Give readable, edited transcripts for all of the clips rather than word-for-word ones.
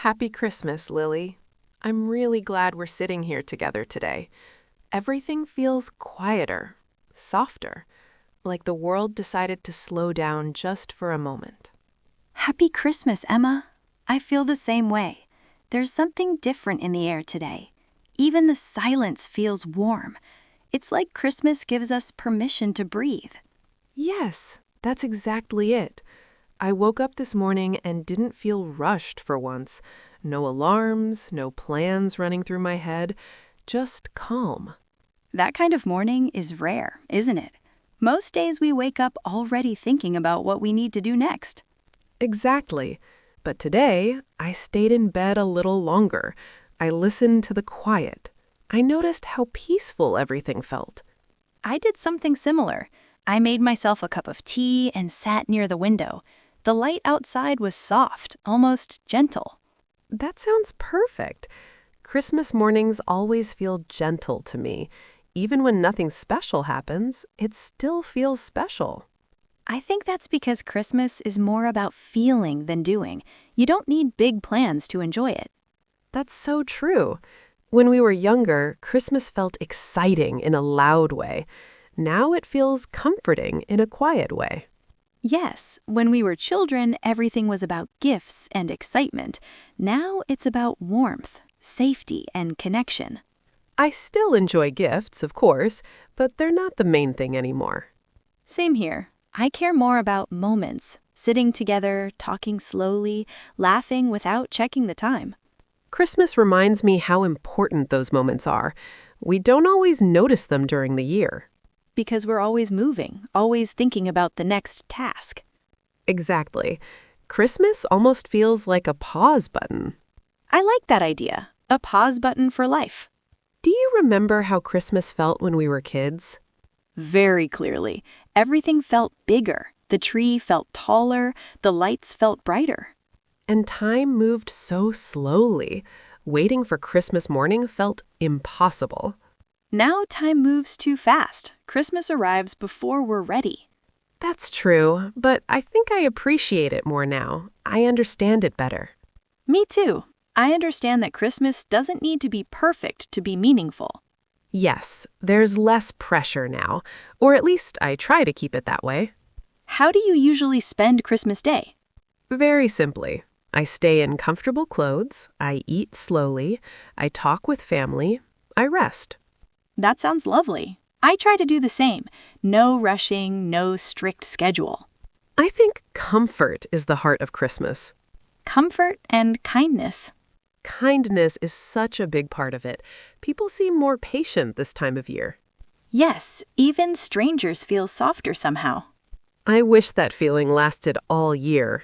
Happy Christmas, Lily. I'm really glad we're sitting here together today. Everything feels quieter, softer, like the world decided to slow down just for a moment. Happy Christmas, Emma. I feel the same way. There's something different in the air today. Even the silence feels warm. It's like Christmas gives us permission to breathe. Yes, that's exactly it. I woke up this morning and didn't feel rushed for once. No alarms, no plans running through my head, just calm. That kind of morning is rare, isn't it? Most days we wake up already thinking about what we need to do next. Exactly. But today, I stayed in bed a little longer. I listened to the quiet. I noticed how peaceful everything felt. I did something similar. I made myself a cup of tea and sat near the window. The light outside was soft, almost gentle. That sounds perfect. Christmas mornings always feel gentle to me. Even when nothing special happens, it still feels special. I think that's because Christmas is more about feeling than doing. You don't need big plans to enjoy it. That's so true. When we were younger, Christmas felt exciting in a loud way. Now it feels comforting in a quiet way. Yes, when we were children, everything was about gifts and excitement. Now it's about warmth, safety, and connection. I still enjoy gifts, of course, but they're not the main thing anymore. Same here. I care more about moments, sitting together, talking slowly, laughing without checking the time. Christmas reminds me how important those moments are. We don't always notice them during the year. Because we're always moving, always thinking about the next task. Exactly. Christmas almost feels like a pause button. I like that idea. A pause button for life. Do you remember how Christmas felt when we were kids? Very clearly. Everything felt bigger. The tree felt taller. The lights felt brighter. And time moved so slowly. Waiting for Christmas morning felt impossible. Now time moves too fast. Christmas arrives before we're ready. That's true, but I think I appreciate it more now. I understand it better. Me too. I understand that Christmas doesn't need to be perfect to be meaningful. Yes, there's less pressure now, or at least I try to keep it that way. How do you usually spend Christmas Day? Very simply, I stay in comfortable clothes, I eat slowly, I talk with family, I rest. That sounds lovely. I try to do the same. No rushing, no strict schedule. I think comfort is the heart of Christmas. Comfort and kindness. Kindness is such a big part of it. People seem more patient this time of year. Yes, even strangers feel softer somehow. I wish that feeling lasted all year.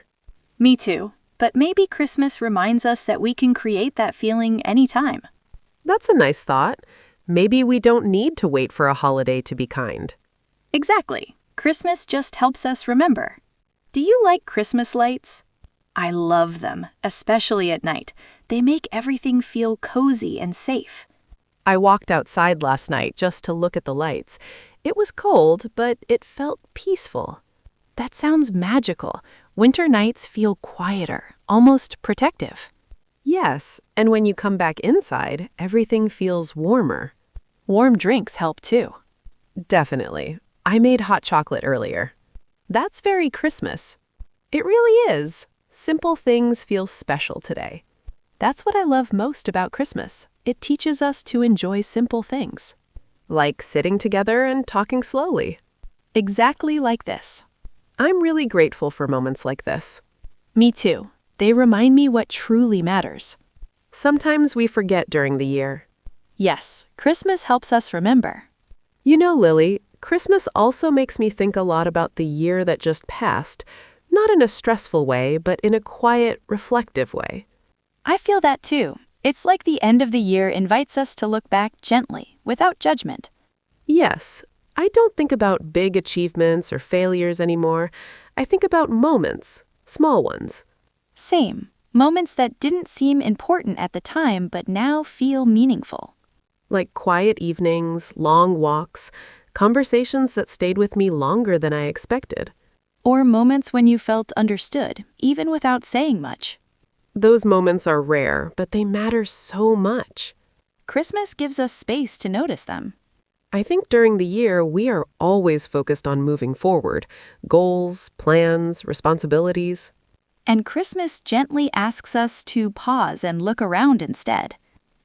Me too. But maybe Christmas reminds us that we can create that feeling anytime. That's a nice thought. Maybe we don't need to wait for a holiday to be kind. Exactly. Christmas just helps us remember. Do you like Christmas lights? I love them, especially at night. They make everything feel cozy and safe. I walked outside last night just to look at the lights. It was cold, but it felt peaceful. That sounds magical. Winter nights feel quieter, almost protective. Yes, and when you come back inside, everything feels warmer. Warm drinks help too. Definitely. I made hot chocolate earlier. That's very Christmas. It really is. Simple things feel special today. That's what I love most about Christmas. It teaches us to enjoy simple things. Like sitting together and talking slowly. Exactly like this. I'm really grateful for moments like this. Me too. They remind me what truly matters. Sometimes we forget during the year. Yes, Christmas helps us remember. You know, Lily, Christmas also makes me think a lot about the year that just passed, not in a stressful way, but in a quiet, reflective way. I feel that too. It's like the end of the year invites us to look back gently, without judgment. Yes, I don't think about big achievements or failures anymore. I think about moments, small ones. Same. Moments that didn't seem important at the time but now feel meaningful. Like quiet evenings, long walks, conversations that stayed with me longer than I expected. Or moments when you felt understood, even without saying much. Those moments are rare, but they matter so much. Christmas gives us space to notice them. I think during the year, we are always focused on moving forward. Goals, plans, responsibilities. And Christmas gently asks us to pause and look around instead.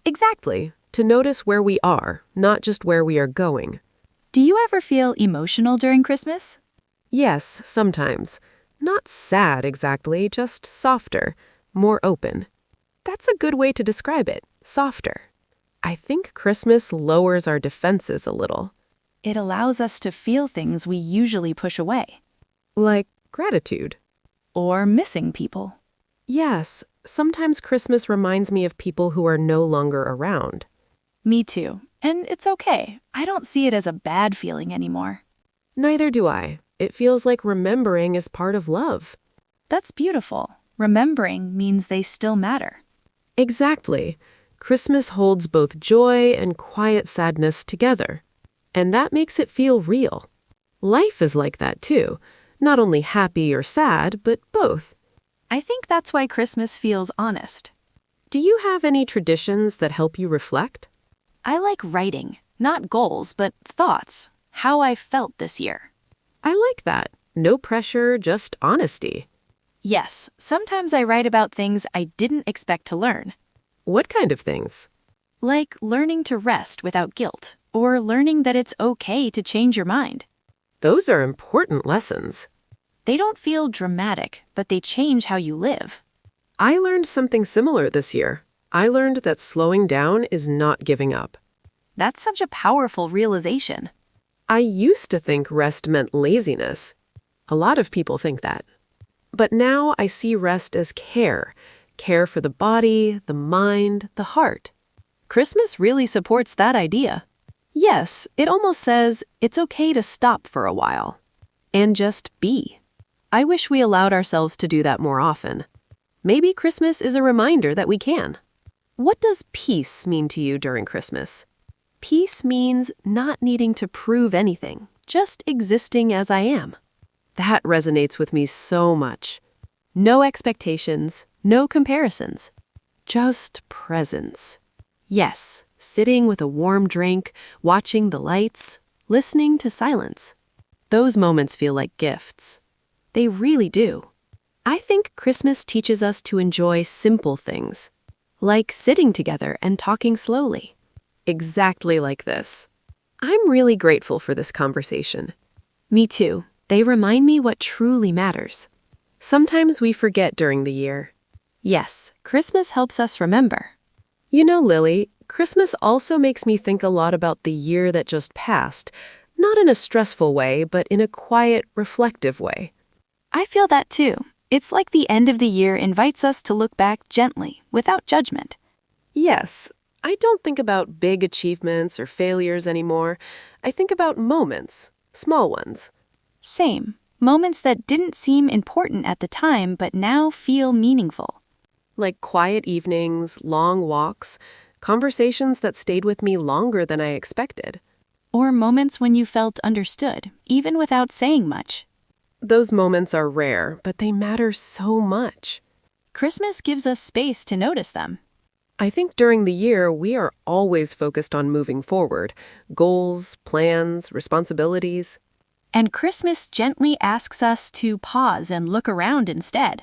Exactly. To notice where we are, not just where we are going. Do you ever feel emotional during Christmas? Yes, sometimes. Not sad exactly, just softer, more open. That's a good way to describe it, softer. I think Christmas lowers our defenses a little. It allows us to feel things we usually push away. Like gratitude. Or missing people. Yes, sometimes Christmas reminds me of people who are no longer around. Me too. And it's okay. I don't see it as a bad feeling anymore. Neither do I. It feels like remembering is part of love. That's beautiful. Remembering means they still matter. Exactly. Christmas holds both joy and quiet sadness together. And that makes it feel real. Life is like that too. Not only happy or sad, but both. I think that's why Christmas feels honest. Do you have any traditions that help you reflect? I like writing, not goals, but thoughts, how I felt this year. I like that. No pressure, just honesty. Yes, sometimes I write about things I didn't expect to learn. What kind of things? Like learning to rest without guilt, or learning that it's okay to change your mind. Those are important lessons. They don't feel dramatic, but they change how you live. I learned something similar this year. I learned that slowing down is not giving up. That's such a powerful realization. I used to think rest meant laziness. A lot of people think that. But now I see rest as care. Care for the body, the mind, the heart. Christmas really supports that idea. Yes, it almost says it's okay to stop for a while. And just be. I wish we allowed ourselves to do that more often. Maybe Christmas is a reminder that we can. What does peace mean to you during Christmas? Peace means not needing to prove anything, just existing as I am. That resonates with me so much. No expectations, no comparisons. Just presence. Yes, sitting with a warm drink, watching the lights, listening to silence. Those moments feel like gifts. They really do. I think Christmas teaches us to enjoy simple things, like sitting together and talking slowly. Exactly like this. I'm really grateful for this conversation. Me too. They remind me what truly matters. Sometimes we forget during the year. Yes, Christmas helps us remember. You know, Lily, Christmas also makes me think a lot about the year that just passed, not in a stressful way, but in a quiet, reflective way. I feel that too. It's like the end of the year invites us to look back gently, without judgment. Yes, I don't think about big achievements or failures anymore. I think about moments, small ones. Same. Moments that didn't seem important at the time but now feel meaningful. Like quiet evenings, long walks, conversations that stayed with me longer than I expected. Or moments when you felt understood, even without saying much. Those moments are rare, but they matter so much. Christmas gives us space to notice them. I think during the year, we are always focused on moving forward. Goals, plans, responsibilities. And Christmas gently asks us to pause and look around instead.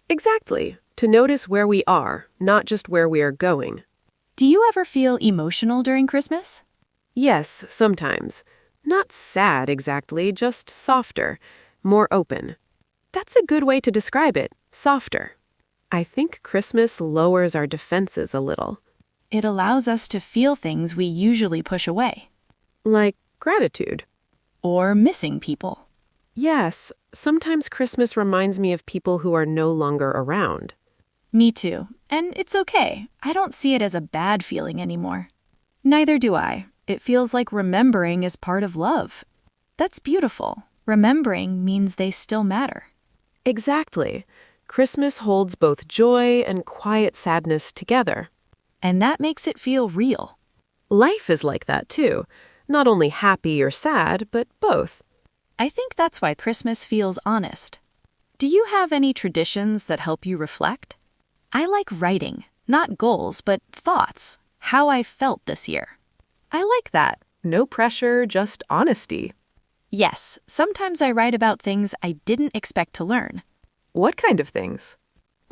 Exactly. To notice where we are, not just where we are going. Do you ever feel emotional during Christmas? Yes, sometimes. Not sad exactly, just softer, more open. That's a good way to describe it, softer. I think Christmas lowers our defenses a little. It allows us to feel things we usually push away. Like gratitude. Or missing people. Yes, sometimes Christmas reminds me of people who are no longer around. Me too. And it's okay. I don't see it as a bad feeling anymore. Neither do I. It feels like remembering is part of love. That's beautiful. Remembering means they still matter. Exactly. Christmas holds both joy and quiet sadness together. And that makes it feel real. Life is like that too. Not only happy or sad, but both. I think that's why Christmas feels honest. Do you have any traditions that help you reflect? I like writing, not goals, but thoughts, how I felt this year. I like that. No pressure, just honesty. Yes, sometimes I write about things I didn't expect to learn, What kind of things?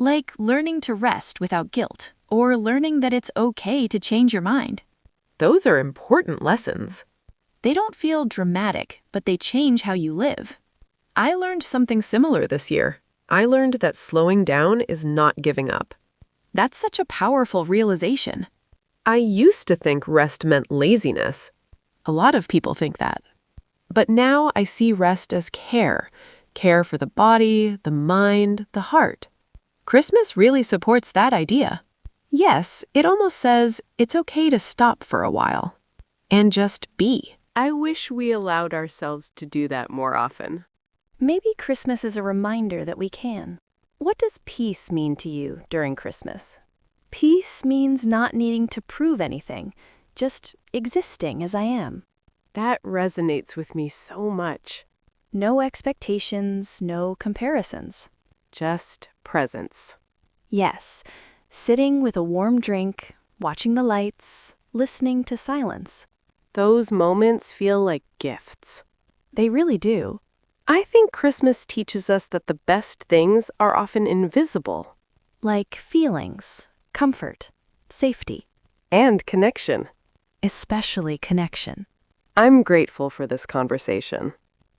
like learning to rest without guilt, or learning that it's okay to change your mind. Those are important lessons. They don't feel dramatic, but they change how you live. I learned something similar this year. I learned that slowing down is not giving up. That's such a powerful realization. I used to think rest meant laziness. A lot of people think that. But now I see rest as care. Care for the body, the mind, the heart. Christmas really supports that idea. Yes, it almost says it's okay to stop for a while. And just be. I wish we allowed ourselves to do that more often. Maybe Christmas is a reminder that we can. What does peace mean to you during Christmas? Peace means not needing to prove anything, just existing as I am. That resonates with me so much. No expectations, no comparisons. Just presence. Yes, sitting with a warm drink, watching the lights, listening to silence. Those moments feel like gifts. They really do. I think Christmas teaches us that the best things are often invisible. Like feelings, comfort, safety, And connection. especially connection. I'm grateful for this conversation.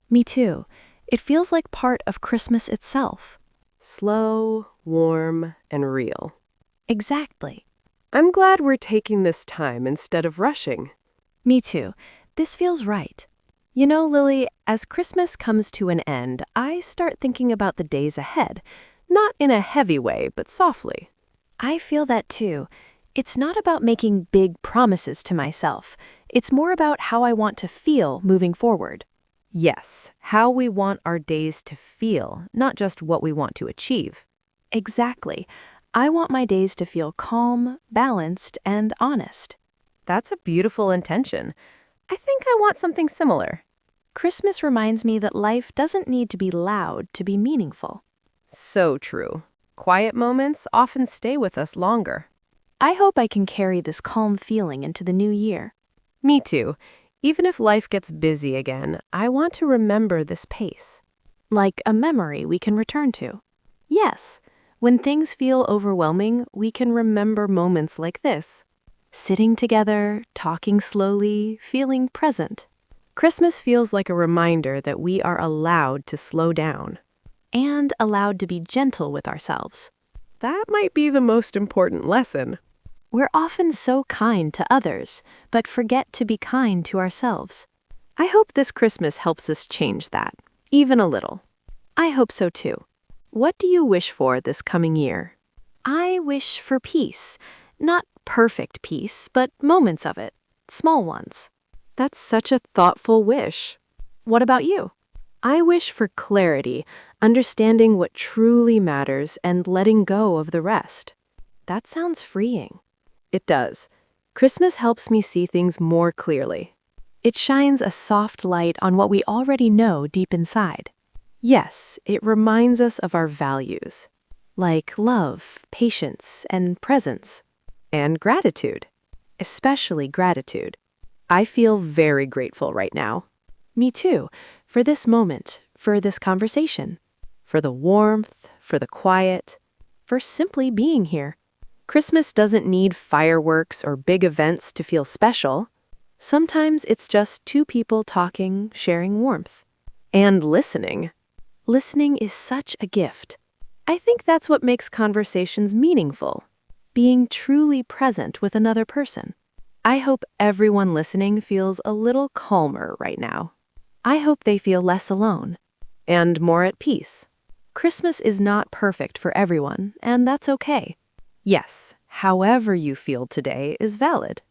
Me too. It feels like part of Christmas itself. Slow, warm, and real. Exactly. I'm glad we're taking this time instead of rushing. Me too. This feels right. You know, Lily, as Christmas comes to an end, I start thinking about the days ahead. Not in a heavy way, but softly. I feel that too. It's not about making big promises to myself. It's more about how I want to feel moving forward. Yes, how we want our days to feel, not just what we want to achieve. Exactly. I want my days to feel calm, balanced, and honest. That's a beautiful intention. I think I want something similar. Christmas reminds me that life doesn't need to be loud to be meaningful. So true. Quiet moments often stay with us longer. I hope I can carry this calm feeling into the new year. Me too. Even if life gets busy again, I want to remember this pace. Like a memory we can return to. Yes, when things feel overwhelming, we can remember moments like this. Sitting together, talking slowly, feeling present. Christmas feels like a reminder that we are allowed to slow down. And allowed to be gentle with ourselves. That might be the most important lesson. We're often so kind to others, but forget to be kind to ourselves. I hope this Christmas helps us change that, even a little. I hope so too. What do you wish for this coming year? I wish for peace. Not perfect peace, but moments of it. Small ones. That's such a thoughtful wish. What about you? I wish for clarity, understanding what truly matters and letting go of the rest. That sounds freeing. It does. Christmas helps me see things more clearly. It shines a soft light on what we already know deep inside. Yes, it reminds us of our values. Like love, patience, and presence. And gratitude. Especially gratitude. I feel very grateful right now. Me too. For this moment, for this conversation. For the warmth, for the quiet, For simply being here. Christmas doesn't need fireworks or big events to feel special. Sometimes it's just two people talking, sharing warmth. And listening. Listening is such a gift. I think that's what makes conversations meaningful. Being truly present with another person. I hope everyone listening feels a little calmer right now. I hope they feel less alone. And more at peace. Christmas is not perfect for everyone, and that's okay. Yes, however you feel today is valid.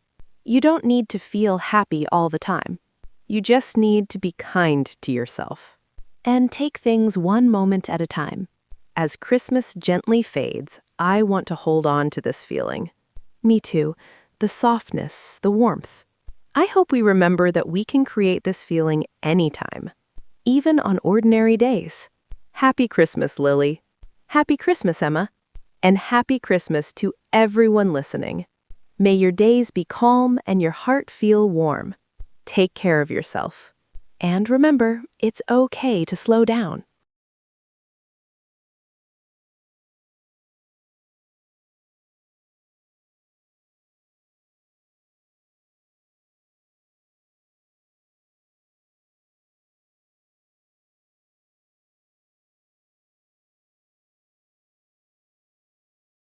You don't need to feel happy all the time. You just need to be kind to yourself. And take things one moment at a time. As Christmas gently fades, I want to hold on to this feeling. Me too. The softness, the warmth. I hope we remember that we can create this feeling anytime, even on ordinary days. Happy Christmas, Lily. Happy Christmas, Emma. And happy Christmas to everyone listening. May your days be calm and your heart feel warm. Take care of yourself. And remember, it's okay to slow down.